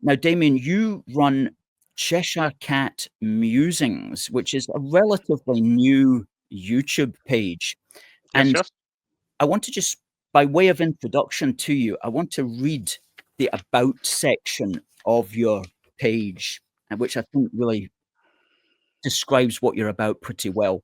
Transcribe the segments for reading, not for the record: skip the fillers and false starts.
Now, Damien, you run Cheshire Cat Musings, which is a relatively new YouTube page. Yes, And yes. I want to just, by way of introduction to you, I want to read the About section of your page, which I think really describes what you're about pretty well.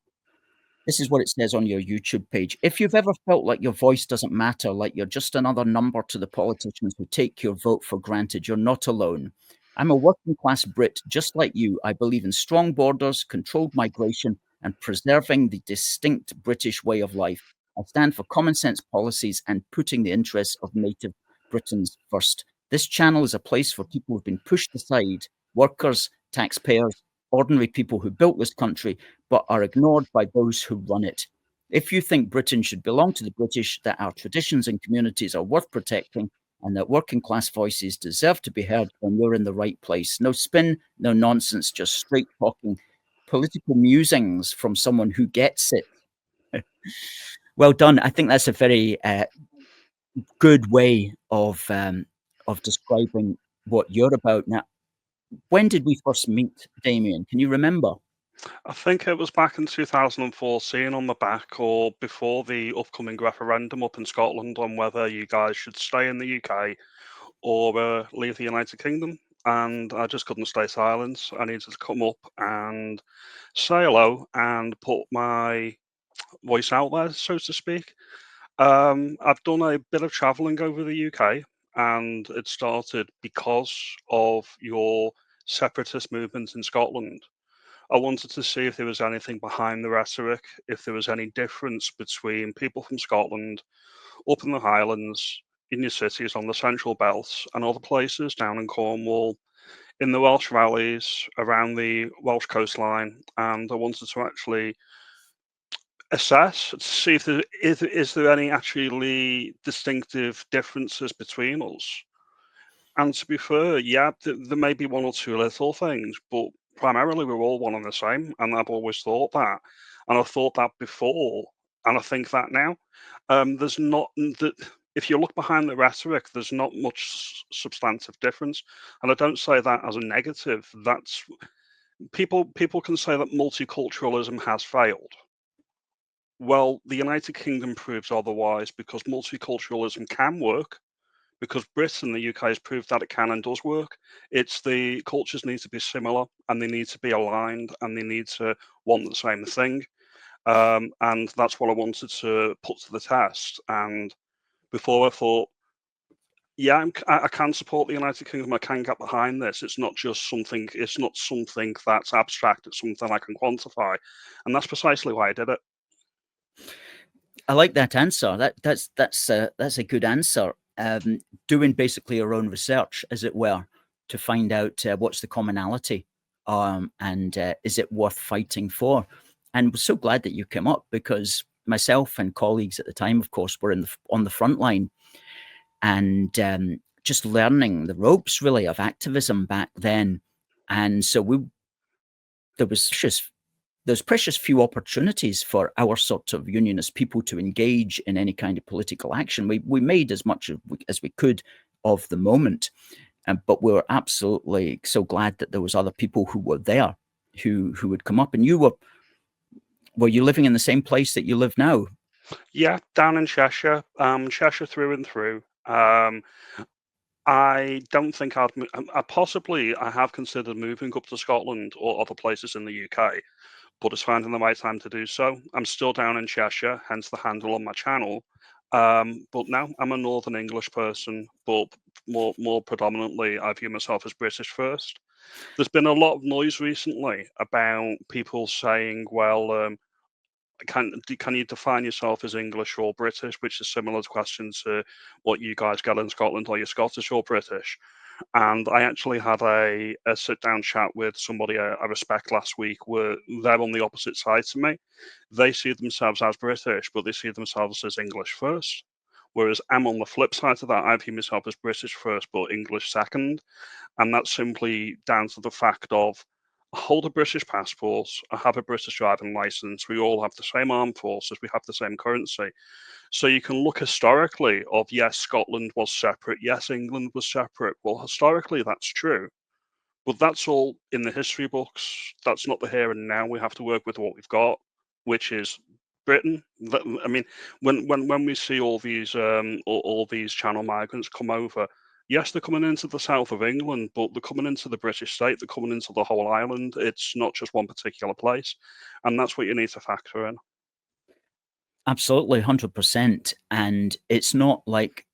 This is what it says on your YouTube page. If you've ever felt like your voice doesn't matter, like you're just another number to the politicians who take your vote for granted, you're not alone. I'm a working class Brit just like you. I believe in strong borders, controlled migration, and preserving the distinct British way of life. I stand for common sense policies and putting the interests of native Britons first. This channel is a place for people who've been pushed aside, workers, taxpayers, ordinary people who built this country but are ignored by those who run it. If you think Britain should belong to the British, that our traditions and communities are worth protecting, and that working class voices deserve to be heard, then you're in the right place. No spin, no nonsense, just straight talking political musings from someone who gets it. Well done. I think that's a very good way of describing what you're about. Now, when did we first meet, Damien? Can you remember? I think it was back in 2014 on the back or before the upcoming referendum up in Scotland on whether you guys should stay in the UK or leave the United Kingdom. And I just couldn't stay silent. I needed to come up and say hello and put my voice out there, so to speak. I've done a bit of travelling over the UK, and it started because of your separatist movement in Scotland. I wanted to see if there was anything behind the rhetoric, if there was any difference between people from Scotland, up in the Highlands, in your cities on the Central Belt, and other places down in Cornwall, in the Welsh valleys, around the Welsh coastline. And I wanted to actually assess to see if is there any actually distinctive differences between us. And to be fair, yeah, there may be one or two little things, but primarily we're all one and the same, and I've always thought that, and I thought that before, and I think that now. There's not that if you look behind the rhetoric, there's not much substantive difference, and I don't say that as a negative. That's people can say that multiculturalism has failed. Well, the United Kingdom proves otherwise because multiculturalism can work because Britain, the UK, has proved that it can and does work. It's the cultures need to be similar and they need to be aligned and they need to want the same thing. And that's what I wanted to put to the test. And before I thought, yeah, I can support the United Kingdom. I can get behind this. It's not just something. It's not something that's abstract. It's something I can quantify, and that's precisely why I did it. I like that answer. That's a good answer. Doing basically your own research, as it were, to find out what's the commonality, and is it worth fighting for? And we're so glad that you came up because myself and colleagues at the time, of course, were on the front line and just learning the ropes really of activism back then. And so there was just there's precious few opportunities for our sort of unionist people to engage in any kind of political action. We made as much as we could of the moment, but we were absolutely so glad that there was other people who were there who would come up. And were you living in the same place that you live now? Yeah, down in Cheshire, Cheshire through and through. I don't think I have considered moving up to Scotland or other places in the UK, but it's finding the right time to do so. I'm still down in Cheshire, hence the handle on my channel. But now I'm a Northern English person, but more predominantly, I view myself as British first. There's been a lot of noise recently about people saying, well, can you define yourself as English or British, which is similar question to what you guys get in Scotland, are you Scottish or British? And I actually had a sit down chat with somebody I respect last week where they're on the opposite side to me. They see themselves as British, but they see themselves as English first. Whereas I'm on the flip side of that. I view myself as British first, but English second. And that's simply down to the fact of I hold a British passport, I have a British driving license, we all have the same armed forces, we have the same currency. So you can look historically of, yes, Scotland was separate, yes, England was separate. Well, historically, that's true. But that's all in the history books. That's not the here and now. We have to work with what we've got, which is Britain. I mean, when we see all these all these Channel migrants come over, yes, they're coming into the south of England, but they're coming into the British state. They're coming into the whole island. It's not just one particular place, and that's what you need to factor in. Absolutely, 100%. And it's not like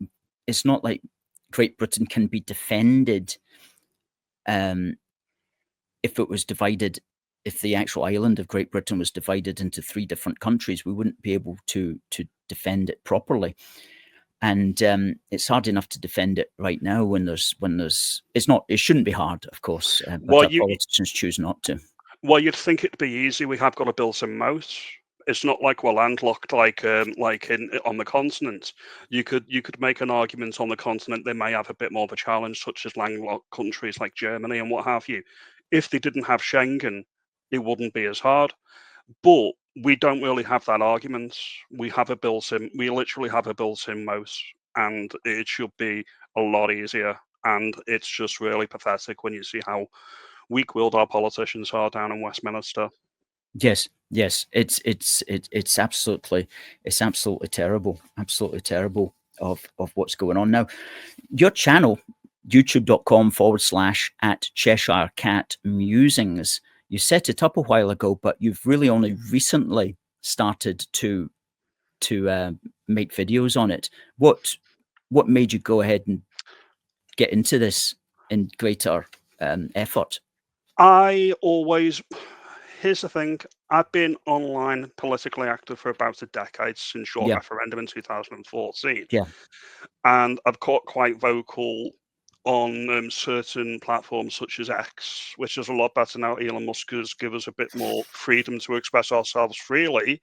Great Britain can be defended um, if it was divided. If the actual island of Great Britain was divided into 3 different countries, we wouldn't be able to defend it properly. And it's hard enough to defend it right now when there's it shouldn't be hard, of course, but Well, our politicians choose not to. Well, you'd think it'd be easy. We have got a built-in moat. It's not like we're landlocked like in on the continent. You could make an argument on the continent they may have a bit more of a challenge, such as landlocked countries like Germany and what have you. If they didn't have Schengen, it wouldn't be as hard. But we don't really have that argument. We literally have a built-in moat, and it should be a lot easier. And it's just really pathetic when you see how weak-willed our politicians are down in Westminster. Yes, yes, it's absolutely terrible, absolutely terrible of what's going on now. Your channel, youtube.com/ at Cheshire Cat Musings. You set it up a while ago, but you've really only recently started to make videos on it. What made you go ahead and get into this in greater effort? Here's the thing. I've been online politically active for about a decade since your Yeah, referendum in 2014, yeah, and I've got quite vocal on certain platforms such as X, which is a lot better now. Elon Musk has given us a bit more freedom to express ourselves freely,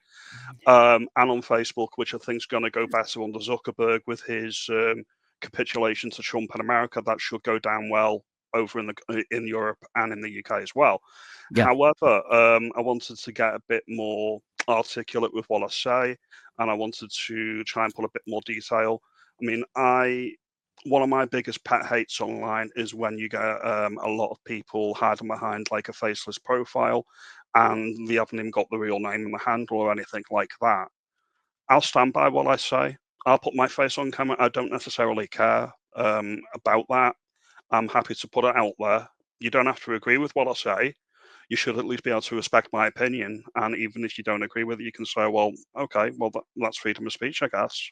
and on Facebook, which I think is going to go better under Zuckerberg with his capitulation to Trump in America. That should go down well over in Europe and in the UK as well. yeah. However, I wanted to get a bit more articulate with what I say, and I wanted to try and put a bit more detail. I mean, one of my biggest pet hates online is when you get a lot of people hiding behind like a faceless profile, and they haven't even got the real name and the handle or anything like that. I'll stand by what I say. I'll put my face on camera. I don't necessarily care about that. I'm happy to put it out there. You don't have to agree with what I say. You should at least be able to respect my opinion. And even if you don't agree with it, you can say, well, okay, well, that's freedom of speech, I guess.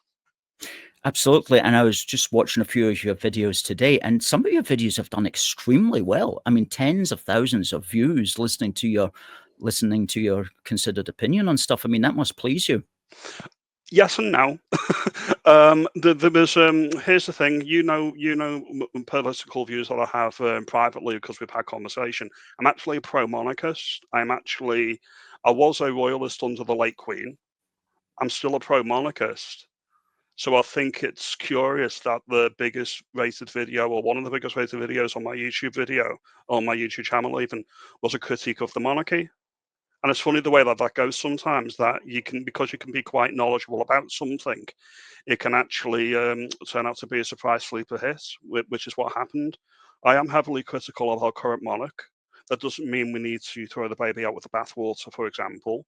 Absolutely. And I was just watching a few of your videos today, and some of your videos have done extremely well. I mean, tens of thousands of views listening to your considered opinion on stuff. I mean, that must please you. Yes and no. There was here's the thing. Political views that I have privately because we've had conversation. I'm actually a pro-monarchist. I was a royalist under the late Queen. I'm still a pro-monarchist. So I think it's curious that the biggest rated video, or one of the biggest rated videos on my YouTube channel even, was a critique of the monarchy. And it's funny the way that goes sometimes, that because you can be quite knowledgeable about something, it can actually turn out to be a surprise sleeper hit, which is what happened. I am heavily critical of our current monarch. That doesn't mean we need to throw the baby out with the bathwater, for example.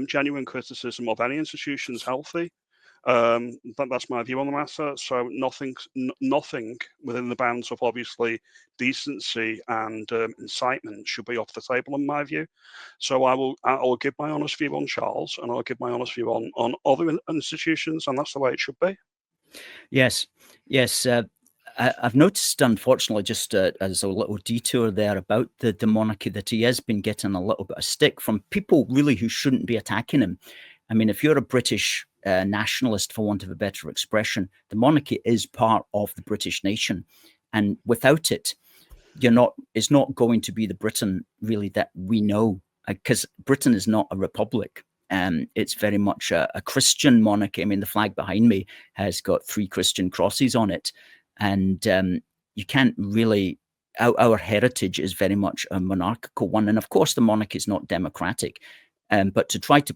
Genuine criticism of any institution is healthy. That's my view on the matter. So nothing within the bounds of obviously decency and incitement should be off the table in my view. So I will give my honest view on Charles, and I'll give my honest view on other institutions, and that's the way it should be. Yes, yes. I've noticed, unfortunately, just as a little detour there about the monarchy, that he has been getting a little bit of stick from people really who shouldn't be attacking him. I mean, if you're a British nationalist, for want of a better expression, the monarchy is part of the British nation, and without it, it's not going to be the Britain really that we know, because Britain is not a republic. It's very much a Christian monarchy. I mean, the flag behind me has got 3 Christian crosses on it, and you can't really our heritage is very much a monarchical one, and of course the monarchy is not democratic. But to try to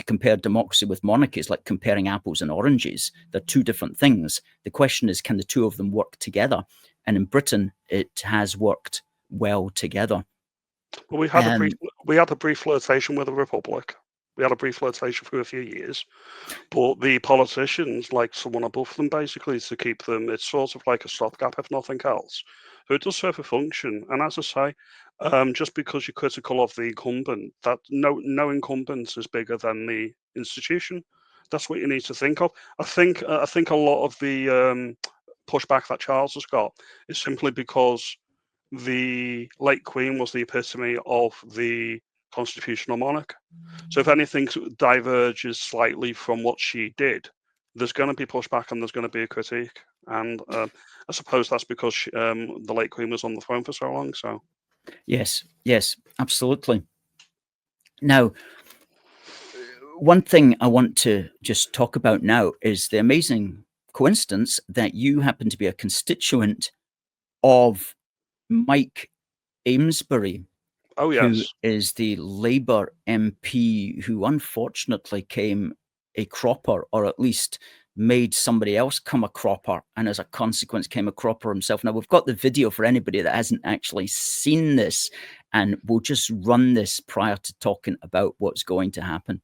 compare democracy with monarchy is like comparing apples and oranges. They're two different things. The question is, can the two of them work together? And in Britain, it has worked well together. Well, we had a brief flirtation with the Republic. We had a brief flirtation for a few years, but the politicians like someone above them basically to keep them. It's sort of like a stopgap, if nothing else. So it does serve a function. And as I say, just because you're critical of the incumbent, that no incumbent is bigger than the institution. That's what you need to think of. I think a lot of the pushback that Charles has got is simply because the late Queen was the epitome of the constitutional monarch. So if anything diverges slightly from what she did, there's going to be pushback and there's going to be a critique. And I suppose that's because the late Queen was on the throne for so long. So yes, absolutely. Now, one thing I want to just talk about now is the amazing coincidence that you happen to be a constituent of Mike Amesbury, oh who yes, is the Labour MP who unfortunately came a cropper, or at least made somebody else come a cropper, and as a consequence came a cropper himself. Now, we've got the video for anybody that hasn't actually seen this, and we'll just run this prior to talking about what's going to happen.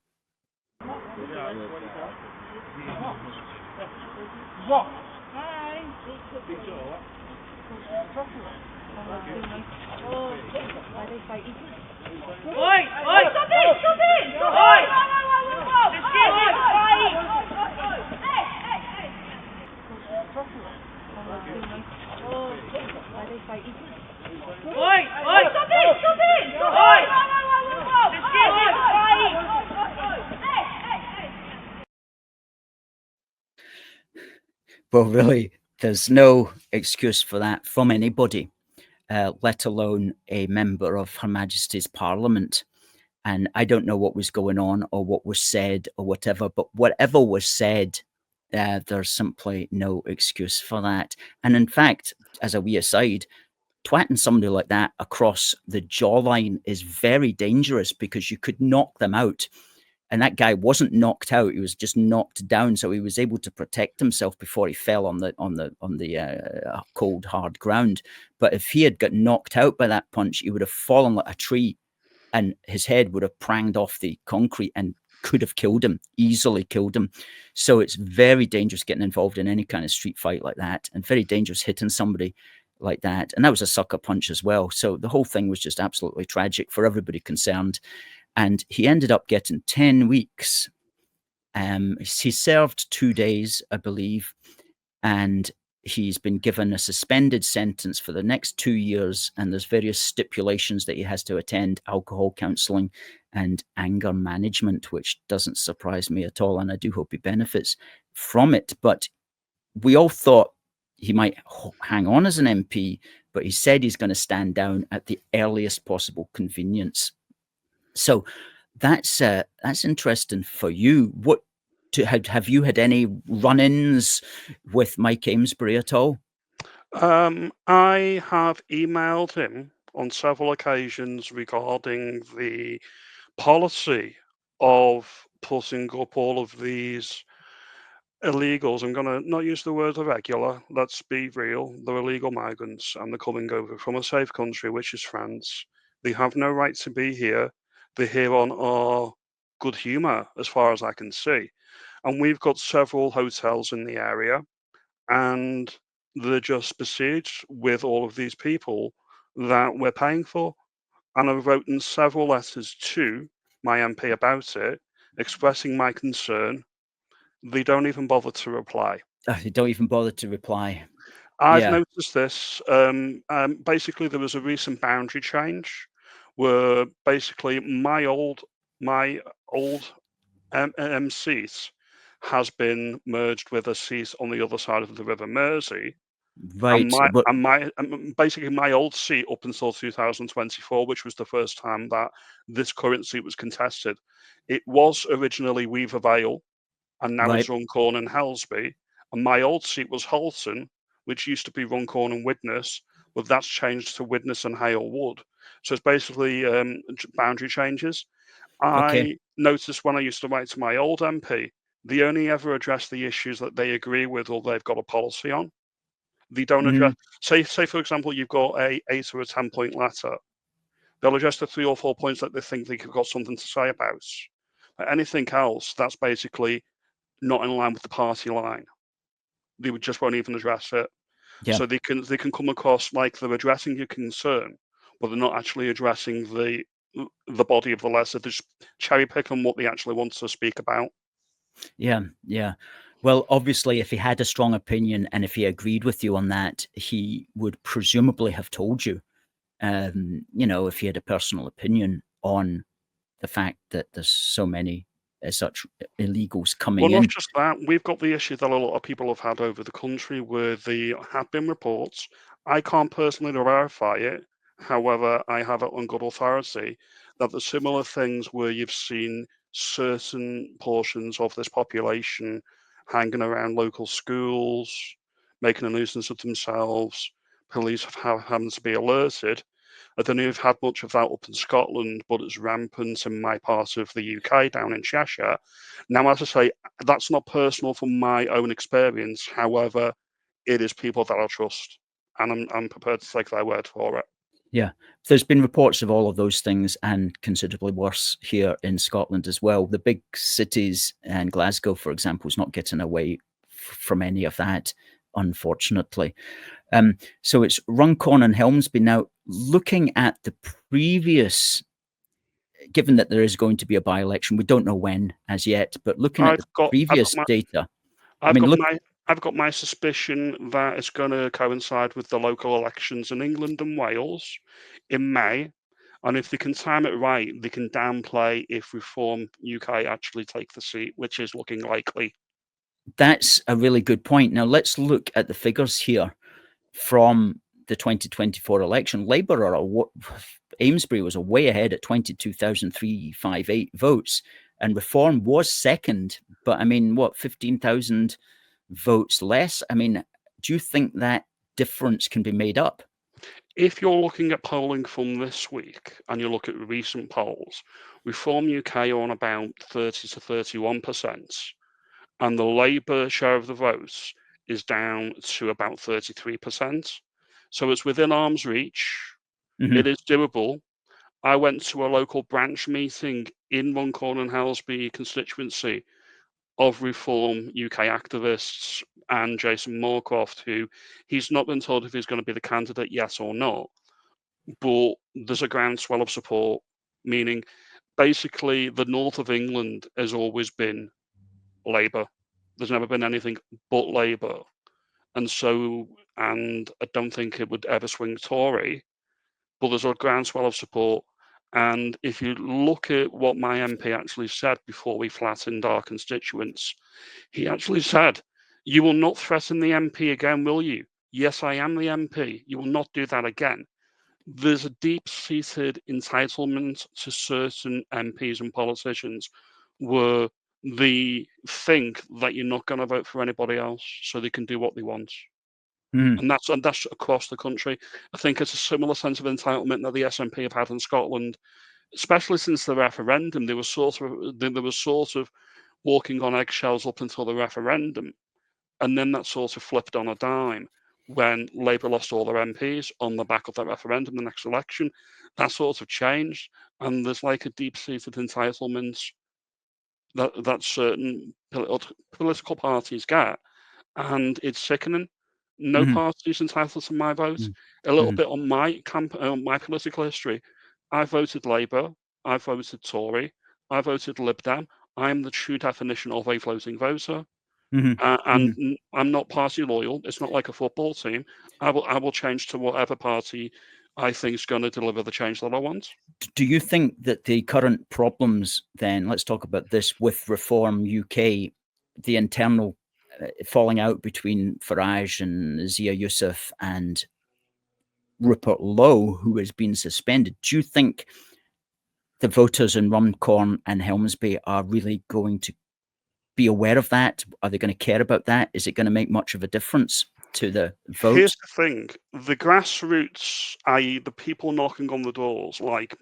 What? Oi! Oi! Stop it! Stop it! Oi! Excuse me! Oi! Oi! Stop it! Stop it! Oi! Excuse me! Well, really, there's no excuse for that from anybody, let alone a member of Her Majesty's Parliament. And I don't know what was going on or what was said or whatever, but whatever was said, there's simply no excuse for that. And in fact, as a wee aside, twatting somebody like that across the jawline is very dangerous because you could knock them out. And that guy wasn't knocked out; he was just knocked down, so he was able to protect himself before he fell on the cold, hard ground. But if he had got knocked out by that punch, he would have fallen like a tree, and his head would have pranged off the concrete and could have killed him, easily killed him. So it's very dangerous getting involved in any kind of street fight like that, and very dangerous hitting somebody like that. And that was a sucker punch as well. So the whole thing was just absolutely tragic for everybody concerned. And he ended up getting 10 weeks. He served 2 days, I believe, and he's been given a suspended sentence for the next 2 years, and there's various stipulations that he has to attend alcohol counselling and anger management, which doesn't surprise me at all, and I do hope he benefits from it. But we all thought he might hang on as an MP, but he said he's going to stand down at the earliest possible convenience. So that's interesting for you. Have you had any run-ins with Mike Amesbury at all? I have emailed him on several occasions regarding the policy of putting up all of these illegals. I'm going to not use the word irregular. Let's be real. They're illegal migrants and they're coming over from a safe country, which is France. They have no right to be here. They're here on our good humour, as far as I can see. And we've got several hotels in the area, and they're just besieged with all of these people that we're paying for. And I've written several letters to my MP about it, expressing my concern. They don't even bother to reply. They don't even bother to reply. I've Yeah. noticed this. Basically, there was a recent boundary change where basically my old seat has been merged with a seat on the other side of the River Mersey. Right. Basically my old seat up until 2024, which was the first time that this current seat was contested. It was originally Weaver Vale, and now it's Right. Runcorn and Helsby. And my old seat was Halton, which used to be Runcorn and Widnes, but that's changed to Widnes and Hale Wood. So it's basically boundary changes. Okay. I noticed when I used to write to my old MP, they only ever address the issues that they agree with or they've got a policy on. They don't address, say for example, you've got a 8 or a 10-point letter. They'll address the 3 or 4 points that they think they've got something to say about. But anything else, that's basically not in line with the party line. They just won't even address it. Yeah. So they can come across like they're addressing your concern, but they're not actually addressing the body of the letter. They're just cherry picking what they actually want to speak about. Yeah, yeah. Well, obviously, if he had a strong opinion and if he agreed with you on that, he would presumably have told you, you know, if he had a personal opinion on the fact that there's so many such illegals coming Well, in. not just that. We've got the issue that a lot of people have had over the country where there have been reports. I can't personally verify it. However, I have it on good authority that there's similar things where you've seen certain portions of this population hanging around local schools, making a nuisance of themselves. Police have having to be alerted. I don't know if you've had much of that up in Scotland, but it's rampant in my part of the UK, down in Cheshire. Now, as I say, that's not personal from my own experience. However, it is people that I trust, and I'm prepared to take their word for it. Yeah, there's been reports of all of those things and considerably worse here in Scotland as well. The big cities and Glasgow, for example, is not getting away from any of that, unfortunately. So it's Runcorn and Helmsby. Now, looking at the previous, given that there is going to be a by-election, we don't know when as yet, but looking at the previous data, I've got my suspicion that it's going to coincide with the local elections in England and Wales in May. And if they can time it right, they can downplay if Reform UK actually take the seat, which is looking likely. That's a really good point. Now, let's look at the figures here from the 2024 election. Labour Amesbury was way ahead at 22,358 votes, and Reform was second, but I mean, what, 15,000 votes less? I mean, do you think that difference can be made up? If you're looking at polling from this week and you look at recent polls, Reform UK are on about 30 to 31%, and the Labour share of the votes is down to about 33%. So it's within arm's reach. It is doable. I went to a local branch meeting in Runcorn and Helsby constituency of Reform UK activists and Jason Moorcroft, who he's not been told if he's going to be the candidate, yes or not, but there's a groundswell of support, meaning basically the north of England has always been Labour. There's never been anything but Labour. And I don't think it would ever swing Tory, but there's a groundswell of support. And if you look at what my MP actually said before we flattened our constituents, he actually said, "You will not threaten the MP again, will you? Yes, I am the MP. You will not do that again." There's a deep-seated entitlement to certain MPs and politicians where they think that you're not going to vote for anybody else so they can do what they want. And that's across the country. I think it's a similar sense of entitlement that the SNP have had in Scotland, especially since the referendum. They were sort of walking on eggshells up until the referendum, and then that sort of flipped on a dime when Labour lost all their MPs on the back of that referendum. The next election, that sort of changed, and there's like a deep-seated entitlement that certain political parties get, and it's sickening. No party is entitled to my vote. A little bit on my my political history. I voted Labour. I voted Tory. I voted Lib Dem. I'm the true definition of a floating voter. And I'm not party loyal. It's not like a football team. I will change to whatever party I think is going to deliver the change that I want. Do you think that the current problems, then, let's talk about this with Reform UK, the internal falling out between Farage and Zia Youssef and Rupert Lowe, who has been suspended, do you think the voters in Runcorn and Helmsby are really going to be aware of that? Are they going to care about that? Is it going to make much of a difference? to the vote? Here's the thing: the grassroots, i.e., the people knocking on the doors, like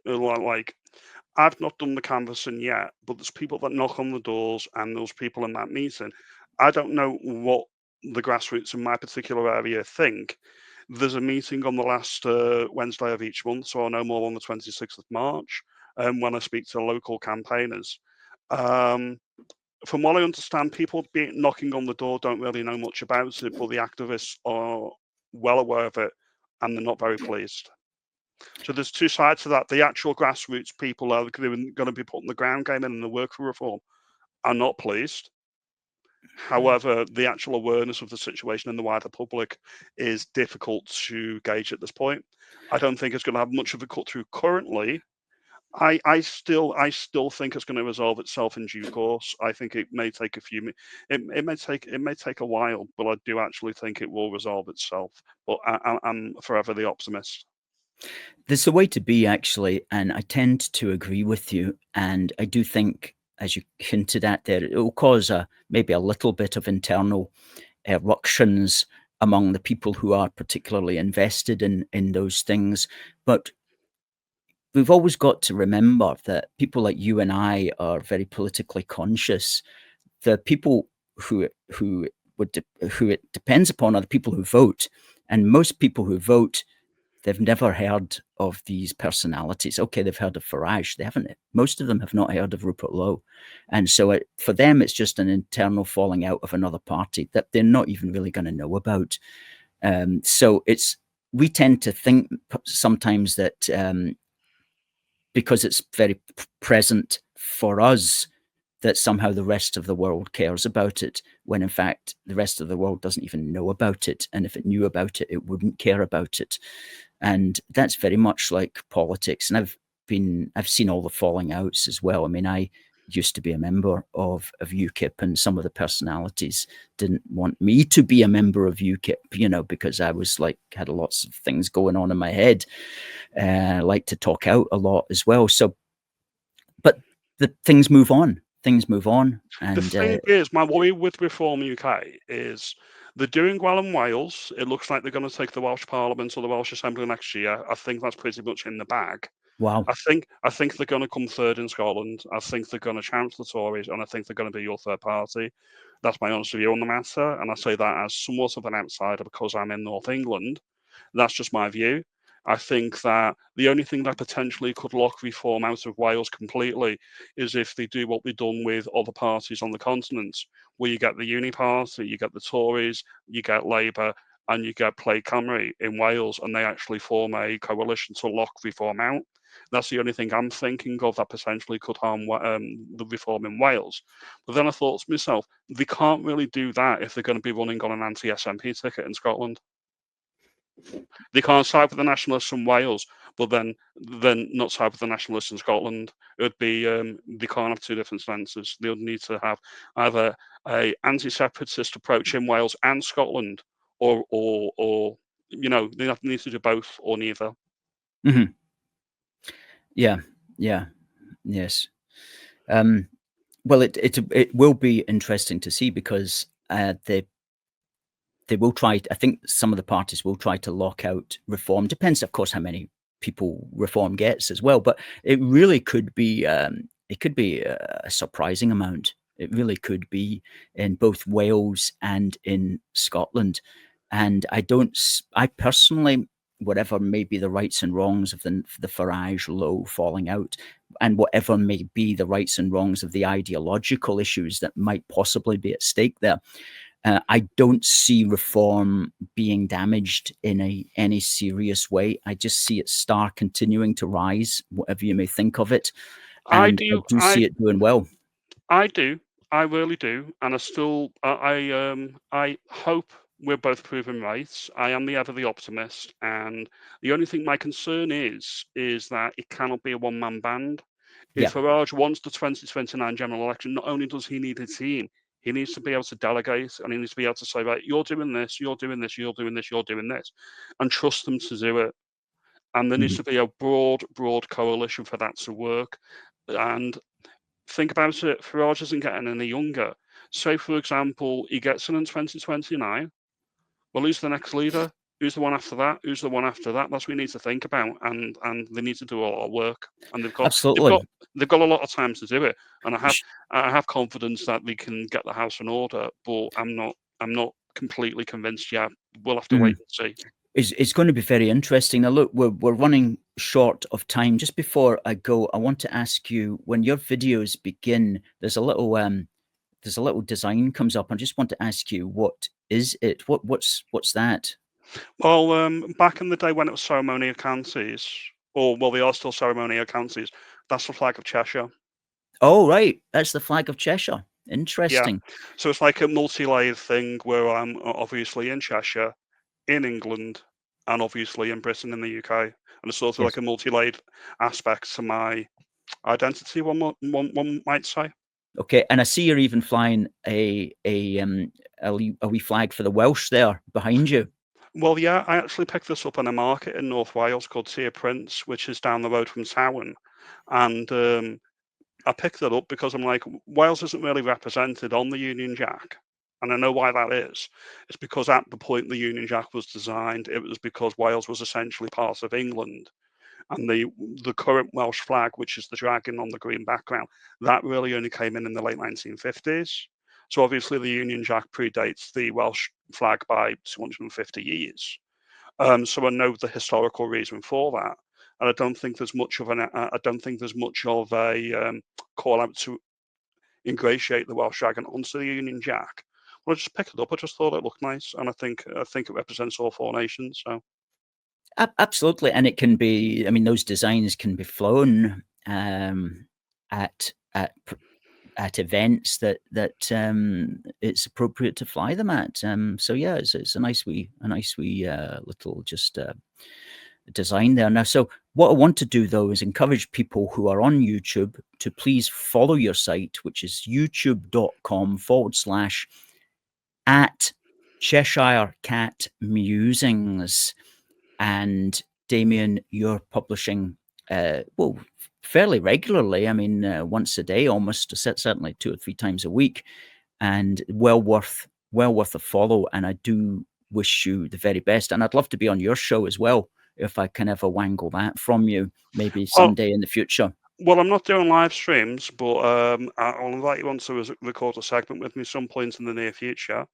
I've not done the canvassing yet, but there's people that knock on the doors, and those people in that meeting. I don't know what the grassroots in my particular area think. There's a meeting on the last Wednesday of each month, so I'll know more on the 26th of March when I speak to local campaigners. From what I understand, people knocking on the door don't really know much about it, but the activists are well aware of it, and they're not very pleased. So there's two sides to that. The actual grassroots people are going to be putting the ground game in and the work for reform are not pleased. However, the actual awareness of the situation in the wider public is difficult to gauge at this point. I don't think it's going to have much of a cut through currently. I still think it's going to resolve itself in due course. I think it may take a few. It may take a while, but I do actually think it will resolve itself. But I'm forever the optimist. There's a way to be, actually, and I tend to agree with you. And I do think, as you hinted at there, it will cause maybe a little bit of internal eruptions among the people who are particularly invested in those things. But we've always got to remember that people like you and I are very politically conscious. The people who it depends upon are the people who vote, and most people who vote, they've never heard of these personalities. Okay, they've heard of Farage. They haven't. Most of them have not heard of Rupert Lowe, and so for them, it's just an internal falling out of another party that they're not even really going to know about. So we tend to think sometimes that because it's very present for us, that somehow the rest of the world cares about it, when in fact the rest of the world doesn't even know about it. And if it knew about it, it wouldn't care about it. And that's very much like politics. And I've seen all the falling outs as well. I mean, I used to be a member of UKIP, and some of the personalities didn't want me to be a member of UKIP, because I was had lots of things going on in my head. I like to talk out a lot as well. So, but the things move on. And the thing is, my worry with Reform UK is they're doing well in Wales. It looks like they're going to take the Welsh Parliament or the Welsh Assembly next year. I think that's pretty much in the bag. wow. I think they're going to come third in Scotland. I think they're going to challenge the Tories, and I think they're going to be your third party. That's my honest view on the matter, and I say that as somewhat of an outsider because I'm in North England. That's just my view. I think that the only thing that potentially could lock Reform out of Wales completely is if they do what they've done with other parties on the continent, where you get the Uni Party, you get the Tories, you get Labour, and you get Plaid Cymru in Wales, and they actually form a coalition to lock Reform out. That's the only thing I'm thinking of that potentially could harm the Reform in Wales. But then I thought to myself, they can't really do that if they're going to be running on an anti-SNP ticket in Scotland. They can't side with the Nationalists in Wales, but then not side with the Nationalists in Scotland. It would be they can't have two different stances. They would need to have either a anti-separatist approach in Wales and Scotland, or they need to do both or neither. Mm-hmm. Yeah. Yes. Well, it will be interesting to see, because they will try. I think some of the parties will try to lock out Reform. Depends, of course, how many people Reform gets as well. But it really could be. It could be a surprising amount. It really could be in both Wales and in Scotland. And I personally, whatever may be the rights and wrongs of the Farage Lowe falling out, and whatever may be the rights and wrongs of the ideological issues that might possibly be at stake there, I don't see Reform being damaged in any serious way. I just see its star continuing to rise, whatever you may think of it. And I do see it doing well. I do. I really do. And I hope we're both proven right. I am the ever the optimist. And the only thing my concern is that it cannot be a one-man band. If Farage wants the 2029 general election, not only does he need a team, he needs to be able to delegate, and he needs to be able to say, right, you're doing this, you're doing this, you're doing this, you're doing this, and trust them to do it. And there needs to be a broad coalition for that to work. And think about it, Farage isn't getting any younger. Say, for example, he gets in 2029, well, who's the next leader? Who's the one after that? Who's the one after that? That's what we need to think about, and they need to do a lot of work, and Absolutely. they've got a lot of time to do it, and Sh- I have confidence that they can get the house in order, but I'm not completely convinced yet. We'll have to wait mm. and see. It's going to be very interesting. Now, look, we're running short of time. Just before I go, I want to ask you, when your videos begin, there's a little design comes up. I just want to ask you, what is it? What's that? Well, back in the day when it was ceremonial counties, or well, they are still ceremonial counties. That's the flag of Cheshire. Oh, right, that's the flag of Cheshire. Yeah, Interesting. so it's like a multi-layered thing where I'm obviously in Cheshire, in England, and obviously in Britain in the UK, and it's sort of Yes. like a multi-layered aspect to my identity. One might say. Okay, and I see you're even flying a wee flag for the Welsh there behind you. Well, yeah, I actually picked this up in a market in North Wales called Tir Prince, which is down the road from Samhain, and I picked it up because I'm like, Wales isn't really represented on the Union Jack. And I know why that is. It's because at the point the Union Jack was designed, it was because Wales was essentially part of England. And the current Welsh flag, which is the dragon on the green background, that really only came in the late 1950s. So obviously the Union Jack predates the Welsh flag by 250 years. So I know the historical reason for that, and I don't think there's much of I don't think there's much of a call out to ingratiate the Welsh dragon onto the Union Jack. Well, I just picked it up. I just thought it looked nice, and I think it represents all four nations. So Absolutely, and it can be. I mean, those designs can be flown at events that it's appropriate to fly them at. So yeah, it's a nice wee little just design there. Now, so what I want to do though is encourage people who are on YouTube to please follow your site, which is youtube.com/ at Cheshire Cat Musings. And Damien, you're publishing well fairly regularly. I mean, once a day, almost, certainly 2 or 3 times a week, and well worth a follow. And I do wish you the very best. And I'd love to be on your show as well, if I can ever wangle that from you, maybe well, someday in the future. well, I'm not doing live streams, but I'll invite you on to record a segment with me some point in the near future,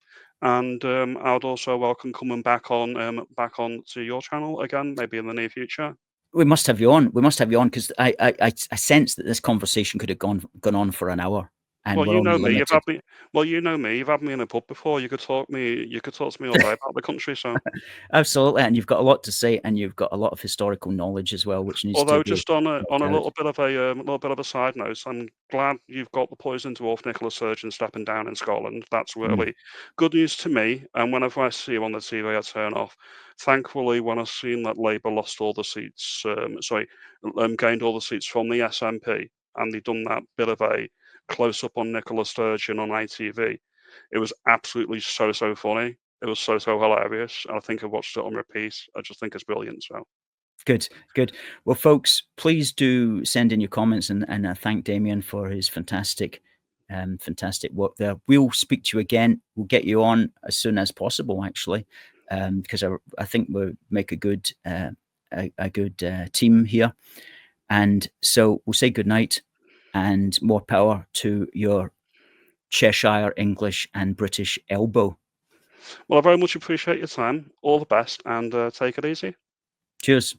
and I'd also welcome coming back on to your channel again, maybe in the near future. We must have you on. We must have you on, because I sense that this conversation could have gone on for an hour, and Well, we're you only know me. limited. You know me. You've had me in a pub before. You could talk me. You could talk to me all day about the country. So, Absolutely, and you've got a lot to say, and you've got a lot of historical knowledge as well, which needs to although be just on a brought out. little bit of a side note, I'm glad you've got the Poison Dwarf Nicola Sturgeon stepping down in Scotland. That's Mm. really good news to me. And whenever I see him on the TV, I turn off. Thankfully, when I've seen that Labour lost all the seats, gained all the seats from the SNP, and they done that bit of a close up on Nicola Sturgeon on ITV, it was absolutely so funny. It was so hilarious. And I think I watched it on repeat. I just think it's brilliant. So. Good, good. Well, folks, please do send in your comments, and thank Damien for his fantastic work there. We'll speak to you again. We'll get you on as soon as possible, actually, because I think we'll make a good team here. And so we'll say good night, and more power to your Cheshire English and British elbow. Well, I very much appreciate your time. All the best, and take it easy. Cheers.